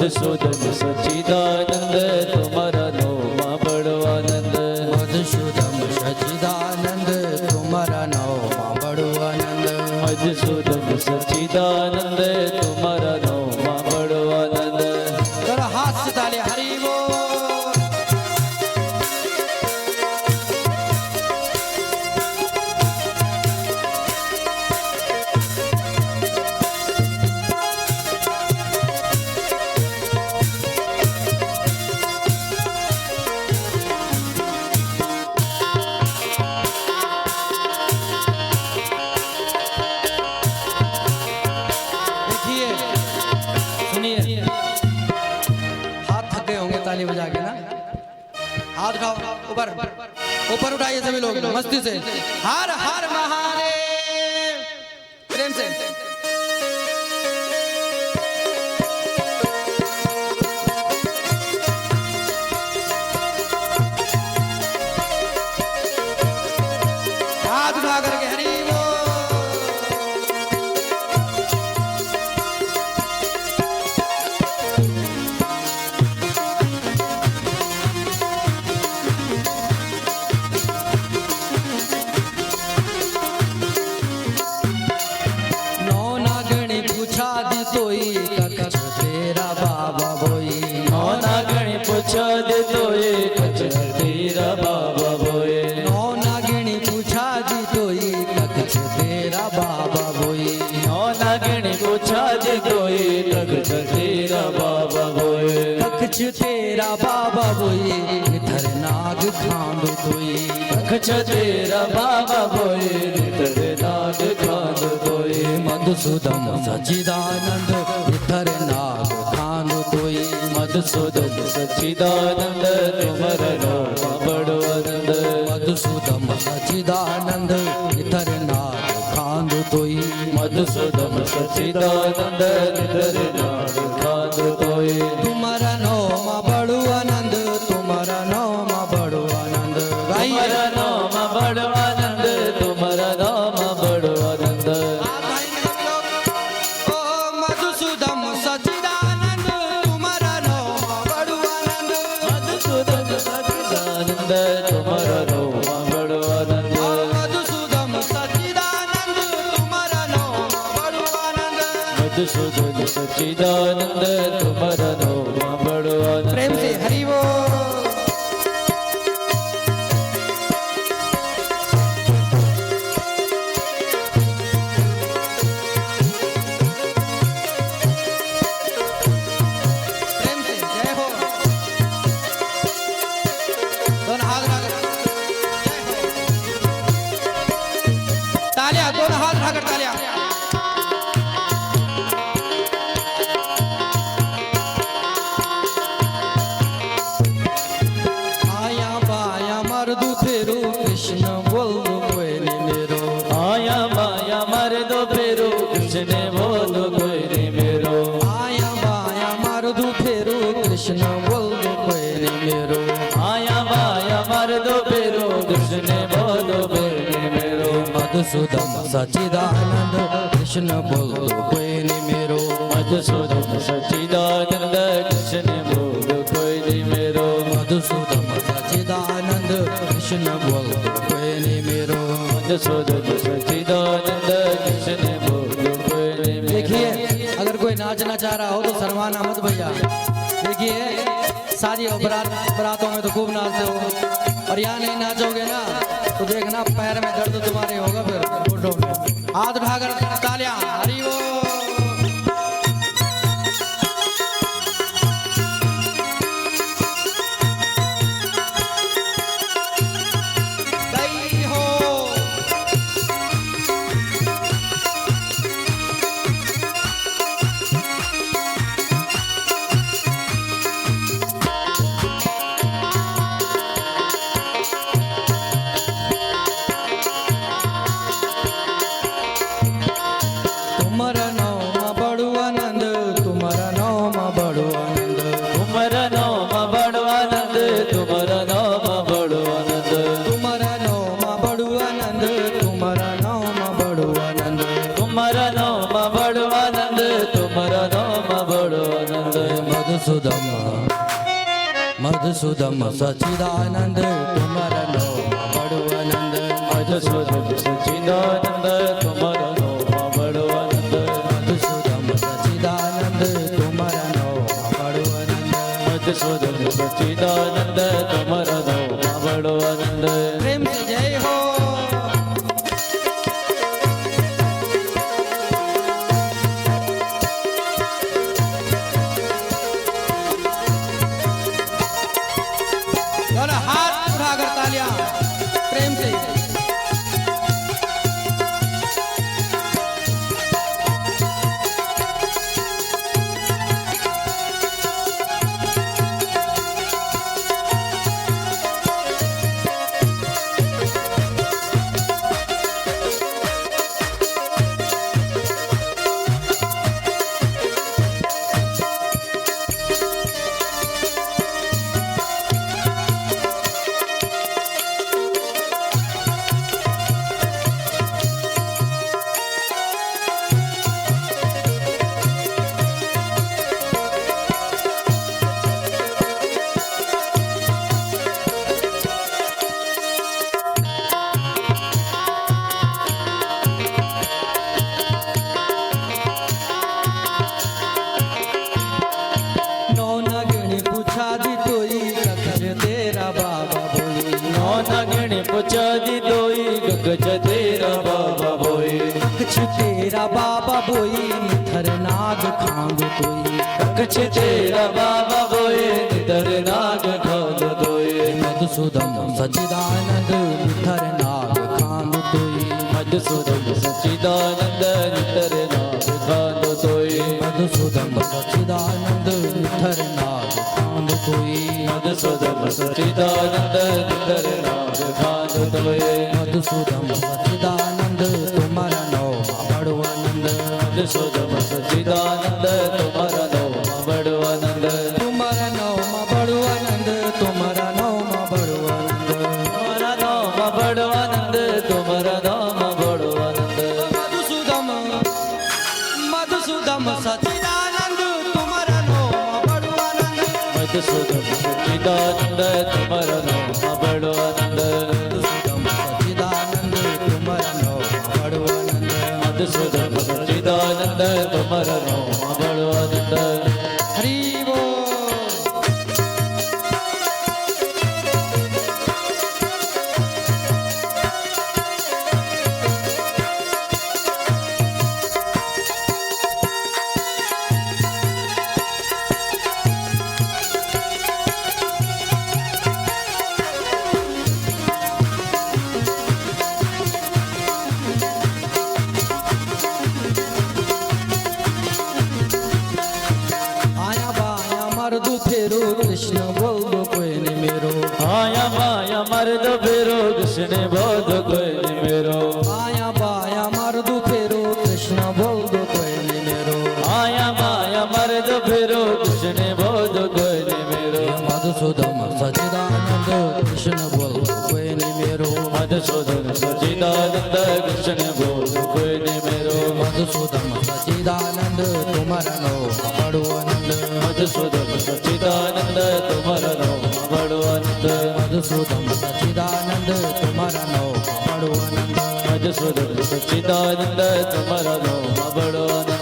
मधुसूदन सच्चिदानंद तुम्हारा नौमा बड़ो आनंद मधुसूदन सच्चिदानंद तुम्हारा नौमा बड़ो आनंद मधुसूदन सच्चिदानंद तुम्हारा नौमा बड़ो आनंद जरा हाथ से ताली हरि बोल। ताली बजा के ना हाथ उठाओ ऊपर ऊपर उठाइए सभी लोग मस्ती से हर हर महादेव प्रेम से हाथ उठा करके हरि पूछा दे तो ये कछ तेरा बाबा बोए नौ नागिनी पूछा दी तो ये कछ तेरा बाबा बोए नौ नागिनी पूछा दे तो ये कछ तेरा बाबा बोए कछ तेरा बाबा बोए निधर नाग खांड दोई कछ तेरा बाबा बोए निधर नाग खांड दोई मधुसूदन सच्चिदानंद निधर नाग खांड दोई मधुसूदन सच्चिदानंद तुम्हारा नौमा बड़ो आनंद मधुसूदन सच्चिदानंद निधर नाग खांड दोई मधुसूदन सच्चिदानंद निधर नाग खांड दोई तुम्हारा नौमा बड़ो आनंद तुम्हारा नौमा बड़ो आनंद तुम्हारा नौमा बड़ो आनंद तुम्हारा नौमा बड़ो आनंद मधुसूदन सच्चिदानंद तुम्हारा नौमा बड़ो आनंद मधुसूदन सच्चिदानंद तुम्हारा नौमा बड़ो आनंद मधुसूदन सच्चिदानंद तुम्हारा नौमा बड़ो आनंद मधुसूदन सच्चिदानंद तुम्हारा नौमा बड़ो आनंद प्रेम से हरि बोल। तालियां दोनों हाथ उठाकर तालियां आया बाया मर्दू फेरू कृष्ण बोल कोई मेरो आया माया मर दो फेरू कृष्ण बोल कोई नहीं मेरो आया बाया मर्दू फेरू कृष्ण बोल कोई मेरो आया माया मर दो फेरू कृष्ण बोल कोई नहीं मेरो मधुसूदन सच्चिदानंद कृष्ण बोल कोई मेरो मधुसूदन सच्चिदानंद कृष्ण बोल कोई नहीं मेरो मधुसूदन सच्चिदानंद कृष्ण बोल कोई मेरो मधुसूदन सच्चिदानंद कृष्ण बोल कोई नहीं मेरो देखिए अगर कोई नाचना चाह रहा हो तो शर्माना मत भैया। देखिए शादी और बरातों में तो खूब नाचते हो और यहाँ नहीं नाचोगे ना तो देखना पैर में दर्द तुम्हारे होगा फिर फोटो में हाथ उठाकर तालियां हरि बोल। सही हो આનંદ મધુસૂદન મધુસૂદન સચિદાનંદ તુમરનો બડો આનંદ મધુસૂદન સચ્ચિદાનંદ તુમરનો બડો આનંદ મધુસૂદન સચિદાનંદ તુમરનો બડો આનંદ મધુસૂદન સચ્ચિદાનંદ તુમરનો બડો આનંદ પ્રેમ સે જય હો और हाथ उठाकर तालियां प्रेम से पूछा दी दोई गगज तेरा बाबा बोई कछ तेरा बाबा बोई निथर नाग खांग तोई कछ तेरा बाबा बोई निधर नाग खांग तोई मधुसूदन सच्चिदानंद निथर नाग खांग तोई मधुसूदन सच्चिदानंद निधर नाग खांग तोई मधुसूदन सच्चिदानंद निथर नाग खांग तोई मधुसूदन सच्चिदानंद निधर नाग खांग तोई मधुसूदन सच्चिदानंद तुम्हारा नो बड़ो आनंद मधुसूदन सच्चिदानंद तुम्हारा नाम बड़ो आनंद तुम्हारा नो बड़ो आनंद तुम्हारा नो बड़ो आनंद तुम्हारा नाम बड़ो आनंद तुम्हारा नाम बड़ो आनंद मधुसूदन मधुसूदन सच्चिदानंद तुम्हारा नो बड़ो आनंद मधुसूदन सच्चिदानंद तुम्हारा नाम बड़ो आनंद सच्चिदानंद तुम्हारा नो बड़ो आनंद मधुसूदन सच्चिदानंद तुम्हारा नाम बड़ो आनंद हरि बोल आया बाया मर्दू फेरो कृष्ण बोल दो कोई नहीं मेरो आया माया मर्द फेरो कृष्ण बोध कोई नहीं मेरो आया बाया मर्दू फेरो कृष्ण बोल दो कोई नहीं मेरो आया माया मर्द फेरो कृष्ण बोध कोई नहीं मेरो मधुसूदन सच्चिदानंद कृष्ण बोल दो कोई नहीं मेरो मधुसूदन सच्चिदानंद कृष्ण बोध कोई नहीं मेरो मधुसूदन सच्चिदानंद तुम्हारा नो बड़ो आनंद मधुसूदन सच्चिदानंद तुम्हारा नाम बड़ो आनंद मधुसूदन सच्चिदानंद तुम्हारा नो बड़ो आनंद मधुसूदन सच्चिदानंद तुम्हारा नाम बड़ो आनंद